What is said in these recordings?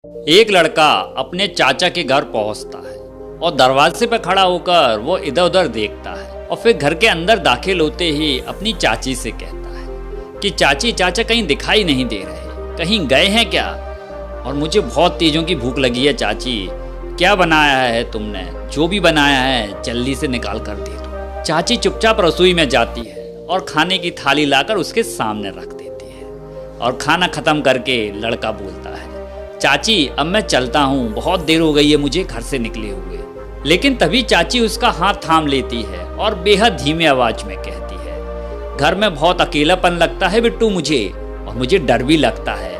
एक लड़का अपने चाचा के घर पहुंचता है और दरवाजे पर खड़ा होकर वो इधर उधर देखता है और फिर घर के अंदर दाखिल होते ही अपनी चाची से कहता है कि चाची चाचा कहीं दिखाई नहीं दे रहे, कहीं गए हैं क्या? और मुझे बहुत तेजों की भूख लगी है चाची, क्या बनाया है तुमने? जो भी बनाया है जल्दी से निकाल कर दे दो। चाची चुपचाप रसोई में जाती है और खाने की थाली लाकर उसके सामने रख देती है और खाना खत्म करके लड़का बोलता है, चाची अब मैं चलता हूँ, बहुत देर हो गई है मुझे घर से निकले हुए। लेकिन तभी चाची उसका हाथ थाम लेती है और बेहद धीमी आवाज में कहती है, घर में बहुत अकेलापन लगता है बिट्टू मुझे, और मुझे डर भी लगता है,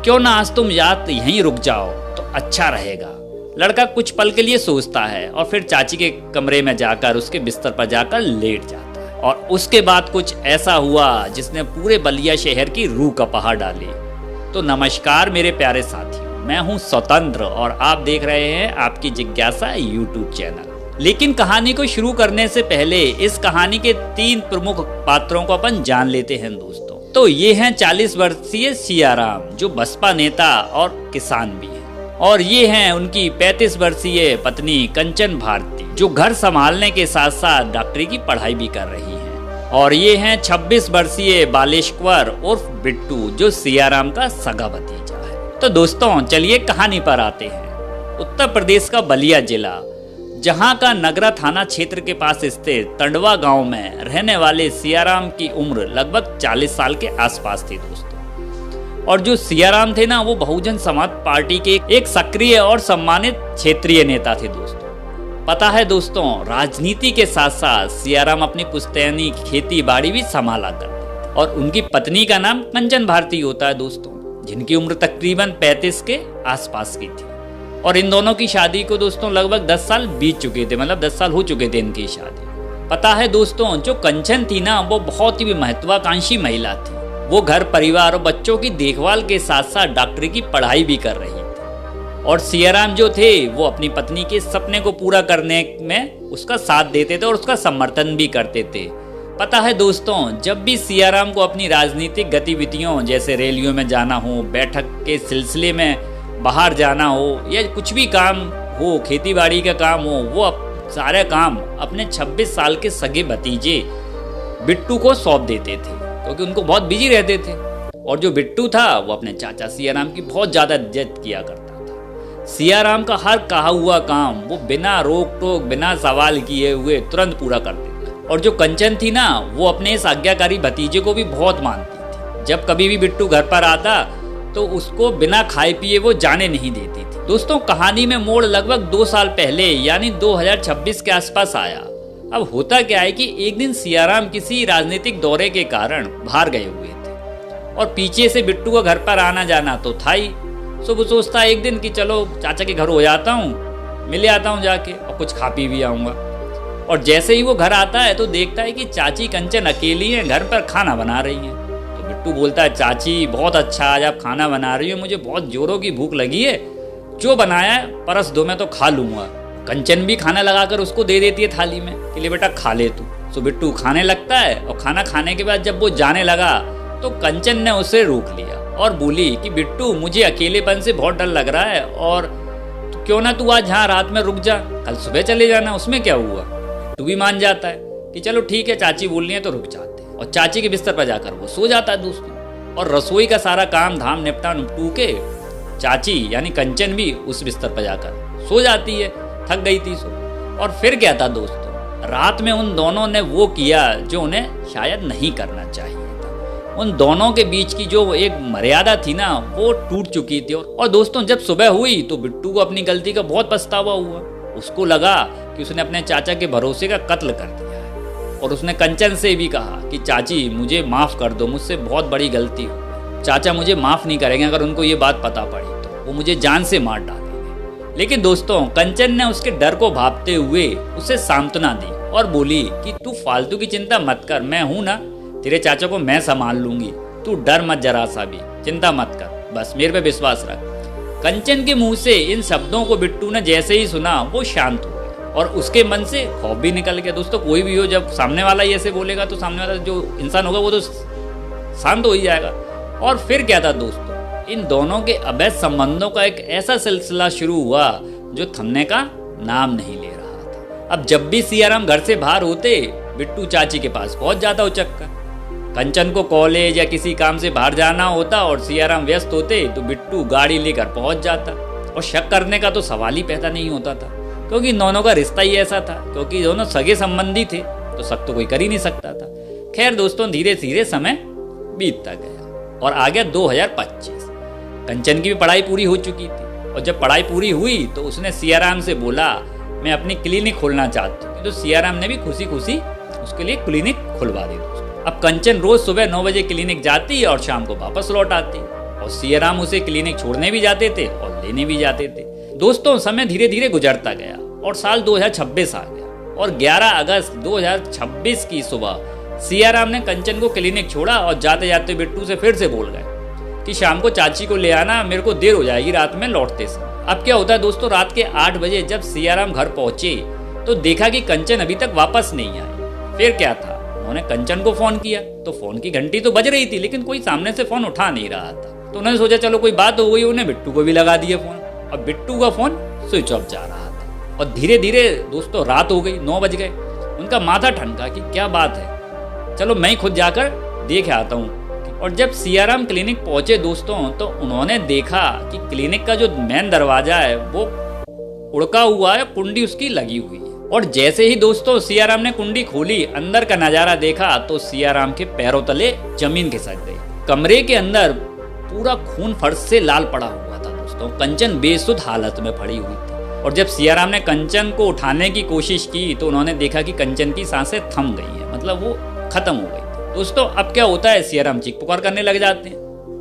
क्यों ना आज तुम रात यहीं रुक जाओ तो अच्छा रहेगा। लड़का कुछ पल के लिए सोचता है और फिर चाची के कमरे में जाकर उसके बिस्तर पर जाकर लेट जाता है। और उसके बाद कुछ ऐसा हुआ जिसने पूरे बलिया शहर की रूह कपा डाली। तो नमस्कार मेरे प्यारे साथियों, मैं हूं स्वतंत्र और आप देख रहे हैं आपकी जिज्ञासा यूट्यूब चैनल। लेकिन कहानी को शुरू करने से पहले इस कहानी के 3 प्रमुख पात्रों को अपन जान लेते हैं दोस्तों। तो ये हैं 40 वर्षीय सियाराम, जो बसपा नेता और किसान भी हैं, और ये हैं उनकी 35 वर्षीय पत्नी कंचन भारती, जो घर संभालने के साथ साथ डॉक्टरी की पढ़ाई भी कर रही हैं। और ये हैं 26 वर्षीय बालेश्वर उर्फ बिट्टू, जो सियाराम का सगा भतीजा है। तो दोस्तों चलिए कहानी पर आते हैं। उत्तर प्रदेश का बलिया जिला, जहां का नगरा थाना क्षेत्र के पास स्थित तंडवा गांव में रहने वाले सियाराम की उम्र लगभग 40 साल के आसपास थी दोस्तों। और जो सियाराम थे ना, वो बहुजन समाज पार्टी के एक सक्रिय और सम्मानित क्षेत्रीय नेता थे दोस्तों। पता है दोस्तों, राजनीति के साथ साथ सियाराम अपनी पुश्तैनी खेती बाड़ी भी संभाला करते और उनकी पत्नी का नाम कंचन भारती होता है दोस्तों, जिनकी उम्र तकरीबन 35 के आसपास की थी। और इन दोनों की शादी को दोस्तों लगभग 10 साल बीत चुके थे, मतलब 10 साल हो चुके थे इनकी शादी। पता है दोस्तों, जो कंचन थी ना, वो बहुत ही महत्वाकांक्षी महिला थी। वो घर परिवार और बच्चों की देखभाल के साथ साथ डॉक्टरी की पढ़ाई भी कर रही थी। और सियाराम जो थे वो अपनी पत्नी के सपने को पूरा करने में उसका साथ देते थे और उसका समर्थन भी करते थे। पता है दोस्तों, जब भी सियाराम को अपनी राजनीतिक गतिविधियों जैसे रैलियों में जाना हो, बैठक के सिलसिले में बाहर जाना हो, या कुछ भी काम हो, खेती बाड़ी का काम हो, वो सारे काम अपने 26 साल के सगे भतीजे बिट्टू को सौंप देते थे, क्योंकि उनको बहुत बिजी रहते थे। और जो बिट्टू था वो अपने चाचा सियाराम की बहुत ज़्यादा इज्जत किया करता था। सियाराम का हर कहा हुआ काम वो बिना रोक टोक, बिना सवाल किए हुए तुरंत पूरा कर देता। और जो कंचन थी ना, वो अपने इस आज्ञाकारी भतीजे को भी बहुत मानती थी। जब कभी भी बिट्टू घर पर आता तो उसको बिना खाए पिए वो जाने नहीं देती थी। दोस्तों कहानी में मोड़ लगभग 2 साल पहले यानी 2026 के आसपास आया। अब होता क्या है कि एक दिन सियाराम किसी राजनीतिक दौरे के कारण बाहर गए हुए थे और पीछे से बिट्टू का घर पर आना जाना तो था ही। सो वो सोचता है एक दिन कि चलो चाचा के घर हो जाता हूँ, मिले आता हूँ जाके और कुछ खा पी भी आऊँगा। और जैसे ही वो घर आता है तो देखता है कि चाची कंचन अकेली है, घर पर खाना बना रही हैं। बिट्टू बोलता है, चाची बहुत अच्छा, आज आप खाना बना रही हो, मुझे बहुत जोरों की भूख लगी है, जो बनाया है परस दो, मैं तो खा लूंगा। कंचन भी खाना लगाकर उसको दे देती है थाली में कि ले बेटा खा ले तू। तो बिट्टू खाने लगता है और खाना खाने के बाद जब वो जाने लगा तो कंचन ने उसे रोक लिया और बोली कि बिट्टू मुझे अकेलेपन से बहुत डर लग रहा है, और क्यों ना तू आज यहाँ रात में रुक जा, कल सुबह चले जाना, उसमें क्या हुआ। बिट्टू भी मान जाता है कि चलो ठीक है, चाची बोल रही है तो रुक जाते। और चाची के बिस्तर पर जाकर वो सो जाता है दोस्तों। और रसोई का सारा काम धाम निपटा निपटू के चाची यानी कंचन भी उस बिस्तर पर जाकर सो जाती है, थक गई थी सो। और फिर क्या था दोस्तों, रात में उन दोनों ने वो किया जो उन्हें शायद नहीं करना चाहिए था। उन दोनों के बीच की जो एक मर्यादा थी ना, वो टूट चुकी थी। और दोस्तों जब सुबह हुई तो बिट्टू को अपनी गलती का बहुत पछतावा हुआ। उसको लगा कि उसने अपने चाचा के भरोसे का कत्ल कर दिया है। और उसने कंचन से भी कहा कि चाची मुझे माफ़ कर दो, मुझसे बहुत बड़ी गलती हो। चाचा मुझे माफ़ नहीं करेंगे, अगर उनको ये बात पता पड़ी तो वो मुझे जान से मार डालेंगे। लेकिन दोस्तों कंचन ने उसके डर को भांपते हुए उसे सांत्वना दी और बोली कि तू फालतू की चिंता मत कर, मैं हूं ना, तेरे चाचा को मैं संभाल लूंगी, तू डर मत जरा सा भी, चिंता मत कर, बस मेरे पे विश्वास रख। कंचन के मुंह से इन शब्दों को बिट्टू ने जैसे ही सुना वो शांत हो और उसके मन से खौफ भी निकल गया। दोस्तों कोई भी हो, जब सामने वाला ये ऐसे बोलेगा तो सामने वाला जो इंसान होगा वो तो शांत हो ही जाएगा। और फिर क्या था दोस्तों, इन दोनों के अवैध संबंधों का एक ऐसा सिलसिला शुरू हुआ जो थमने का नाम नहीं ले रहा था। अब जब भी सियाराम घर से बाहर होते, बिट्टू चाची के पास पहुंच जाता उचक्कर। कंचन को कॉलेज या किसी काम से बाहर जाना होता और सियाराम व्यस्त होते तो बिट्टू गाड़ी लेकर पहुंच जाता, और शक करने का तो सवाल ही पैदा नहीं होता था, क्योंकि दोनों का रिश्ता ही ऐसा था, क्योंकि दोनों सगे संबंधी थे, तो शक तो कोई कर ही नहीं सकता था। खैर दोस्तों, धीरे धीरे समय बीतता गया और आ गया 2025। कंचन की भी पढ़ाई पूरी हो चुकी थी, और जब पढ़ाई पूरी हुई तो उसने सियाराम से बोला मैं अपनी क्लिनिक खोलना चाहती हूँ, तो सियाराम ने भी खुशी खुशी उसके लिए क्लिनिक खुलवा दी। अब कंचन रोज सुबह 9 बजे क्लिनिक जाती और शाम को वापस लौट आती, और सियाराम उसे क्लिनिक छोड़ने भी जाते थे और लेने भी जाते थे। दोस्तों, समय धीरे धीरे गुजरता गया और साल 2026 आ गया, और 11 अगस्त 2026 की सुबह सियाराम ने कंचन को क्लिनिक छोड़ा और जाते जाते बिट्टू से फिर से बोल गए कि शाम को चाची को ले आना, मेरे को देर हो जाएगी रात में लौटते समय। अब क्या होता है दोस्तों, रात के 8 बजे जब सियाराम घर पहुंचे तो देखा कि कंचन अभी तक वापस नहीं आई। फिर क्या था, उन्होंने कंचन को फोन किया तो फोन की घंटी तो बज रही थी, लेकिन कोई सामने से फोन उठा नहीं रहा था। तो उन्होंने सोचा चलो कोई बात हो गई, उन्हें बिट्टू को भी लगा दिया फोन, और बिट्टू का फोन स्विच ऑफ जा रहा था। और धीरे धीरे दोस्तों रात हो गई, 9 बज गए। उनका माथा ठनका कि क्या बात है, चलो मैं ही खुद जाकर देख आता हूँ। और जब सियाराम क्लिनिक पहुंचे दोस्तों, तो उन्होंने देखा कि क्लिनिक का जो मेन दरवाजा है वो उड़का हुआ है, कुंडी उसकी लगी हुई है। और जैसे ही दोस्तों सियाराम ने कुंडी खोली, अंदर का नजारा देखा तो सियाराम के पैरों तले जमीन खिसक गई। कमरे के अंदर पूरा खून फर्श से लाल पड़ा हुआ था दोस्तों। कंचन बेसुध हालत में पड़ी हुई थी, और जब सियाराम ने कंचन को उठाने की कोशिश की तो उन्होंने देखा कि कंचन की सांसें थम गई हैं, मतलब वो खत्म हो गई थी। दोस्तों, अब क्या होता है, सियाराम चीख पुकार करने लग जाते हैं,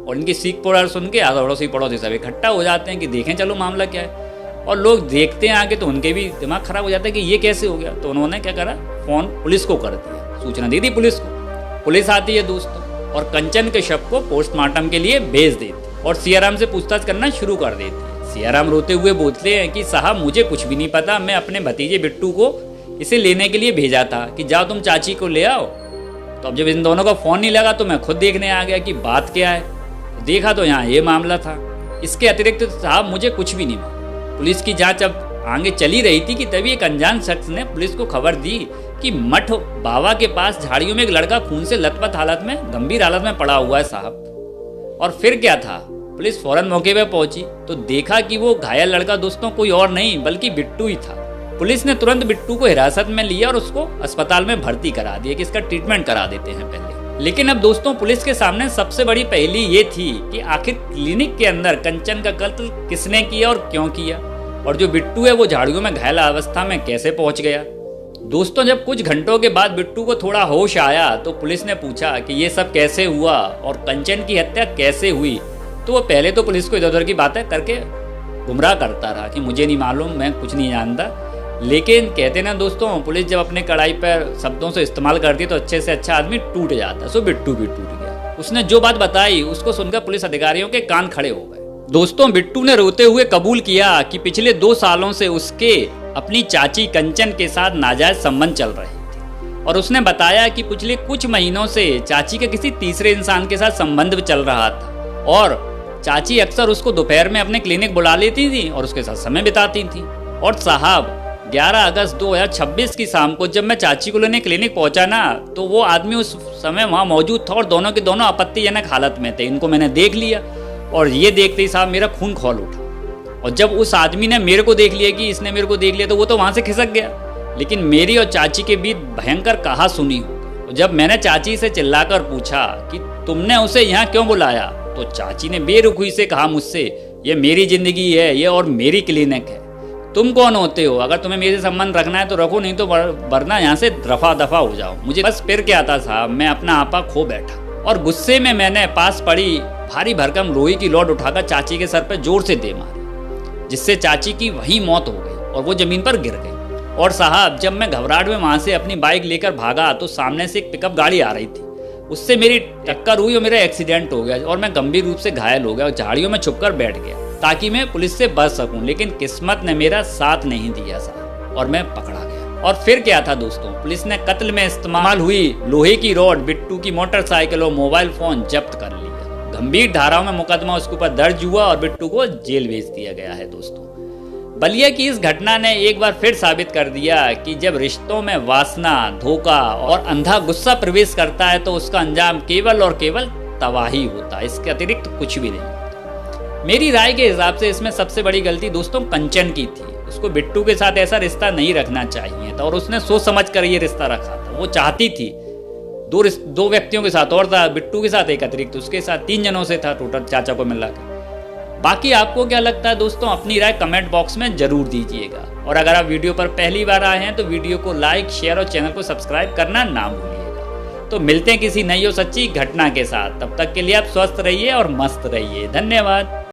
और इनकी चीख पुकार सुन के अड़ोसी पड़ोसी सब इकट्ठा हो जाते हैं कि देखें चलो मामला क्या है। और लोग देखते हैं आगे तो उनके भी दिमाग खराब हो जाता है कि ये कैसे हो गया। तो उन्होंने क्या करा, फोन पुलिस को कर दिया, सूचना दे दी पुलिस को। पुलिस आती है दोस्तों और कंचन के शव को पोस्टमार्टम के लिए भेज देती और सियाराम से पूछताछ करना शुरू कर देती है। सियाराम रोते हुए बोलते हैं कि साहब मुझे कुछ भी नहीं पता, मैं अपने भतीजे बिट्टू को इसे लेने के लिए भेजा था कि जाओ तुम चाची को ले आओ। तो अब जब इन दोनों का फोन नहीं लगा तो मैं खुद देखने आ गया कि बात क्या है। देखा तो यहाँ ये मामला था। इसके अतिरिक्त साहब मुझे कुछ भी नहीं मालूम। पुलिस की जांच अब आगे चली रही थी कि तभी एक अनजान शख्स ने पुलिस को खबर दी कि मठ बाबा के पास झाड़ियों में एक लड़का खून से लथपथ हालत में, गंभीर हालत में पड़ा हुआ है साहब। और फिर क्या था, पुलिस फौरन मौके पर पहुंची तो देखा कि वो घायल लड़का दोस्तों कोई और नहीं बल्कि बिट्टू ही था। पुलिस ने तुरंत बिट्टू को हिरासत में लिया और उसको अस्पताल में भर्ती करा दिया कि इसका ट्रीटमेंट करा देते हैं पहले। लेकिन अब दोस्तों पुलिस के सामने सबसे बड़ी पहेली ये थी कि आखिर क्लिनिक के अंदर कंचन का कत्ल किसने किया और क्यों किया, और जो बिट्टू है वो झाड़ियों में घायल अवस्था में कैसे पहुंच गया। दोस्तों, जब कुछ घंटों के बाद बिट्टू को थोड़ा होश आया तो पुलिस ने पूछा कि ये सब कैसे हुआ और कंचन की हत्या कैसे हुई। तो वो पहले तो पुलिस को इधर उधर की बातें करके गुमराह करता रहा कि मुझे नहीं मालूम, मैं कुछ नहीं जानता। लेकिन कहते ना दोस्तों, पुलिस जब अपने कड़ाई पर शब्दों से इस्तेमाल करती तो अच्छे से अच्छा आदमी टूट जाता। सो बिट्टू भी टूट गया। उसने जो बात बताई उसको सुनकर पुलिस अधिकारियों के कान खड़े हो गए। दोस्तों, बिट्टू ने रोते हुए कबूल किया कि पिछले 2 सालों से उसके अपनी चाची कंचन के साथ नाजायज संबंध चल रहे थे, और उसने बताया कि पिछले कुछ महीनों से चाची का किसी तीसरे इंसान के साथ संबंध चल रहा था, और चाची अक्सर उसको दोपहर में अपने क्लिनिक बुला लेती थी और उसके साथ समय बिताती थी। और साहब 11 अगस्त 2026 की शाम को जब मैं चाची को लेने क्लिनिक पहुंचा ना, तो वो आदमी उस समय वहां मौजूद था और दोनों के दोनों आपत्तिजनक हालत में थे। इनको मैंने देख लिया और ये देखते ही साहब मेरा खून खौल उठा। और जब उस आदमी ने मेरे को देख लिया कि इसने मेरे को देख लिया तो वो तो वहां से खिसक गया। लेकिन मेरी और चाची के बीच भयंकर कहा सुनी हो। जब मैंने चाची से चिल्लाकर पूछा कि तुमने उसे यहाँ क्यों बुलाया, तो चाची ने बेरुखी से कहा मुझसे, ये मेरी जिंदगी है, ये और मेरी क्लिनिक है, तुम कौन होते हो? अगर तुम्हें मेरे से संबंध रखना है तो रखो, नहीं तो वरना यहाँ से रफा दफा हो जाओ। मुझे बस फिर क्या था साहब, मैं अपना आपा खो बैठा और गुस्से में मैंने पास पड़ी भारी भरकम लोहे की रॉड उठाकर चाची के सर पर जोर से दे मारी, जिससे चाची की वही मौत हो गई और वो जमीन पर गिर गई। और साहब जब मैं घबराहट में वहां से अपनी बाइक लेकर भागा तो सामने से एक पिकअप गाड़ी आ रही थी, उससे मेरी टक्कर हुई और मेरा एक्सीडेंट हो गया और मैं गंभीर रूप से घायल हो गया और झाड़ियों में छुपकर बैठ गया ताकि मैं पुलिस से बच सकूं। लेकिन किस्मत ने मेरा साथ नहीं दिया साहब और मैं पकड़ा गया। और फिर क्या था दोस्तों, पुलिस ने कत्ल में इस्तेमाल हुई लोहे की रॉड, बिट्टू की मोटरसाइकिल और मोबाइल फोन जब्त कर लिया। गंभीर धाराओं में मुकदमा उसके ऊपर दर्ज हुआ और बिट्टू को जेल भेज दिया गया है। दोस्तों, बलिया की इस घटना ने एक बार फिर साबित कर दिया कि जब रिश्तों में वासना, धोखा और अंधा गुस्सा प्रवेश करता है तो उसका अंजाम केवल और केवल तबाही होता है, इसके अतिरिक्त कुछ भी नहीं होता। मेरी राय के हिसाब से इसमें सबसे बड़ी गलती दोस्तों कंचन की थी। उसको बिट्टू के साथ ऐसा रिश्ता नहीं रखना चाहिए था और उसने सोच समझ कर ये रिश्ता रखा था। वो चाहती थी दो व्यक्तियों के साथ और था, बिट्टू के साथ एक अतिरिक्त उसके साथ 3 जनों से था टोटल चाचा को मिला के। बाकी आपको क्या लगता है दोस्तों, अपनी राय कमेंट बॉक्स में जरूर दीजिएगा। और अगर आप वीडियो पर पहली बार आए हैं तो वीडियो को लाइक, शेयर और चैनल को सब्सक्राइब करना ना भूलिएगा। तो मिलते हैं किसी नई और सच्ची घटना के साथ। तब तक के लिए आप स्वस्थ रहिए और मस्त रहिए। धन्यवाद।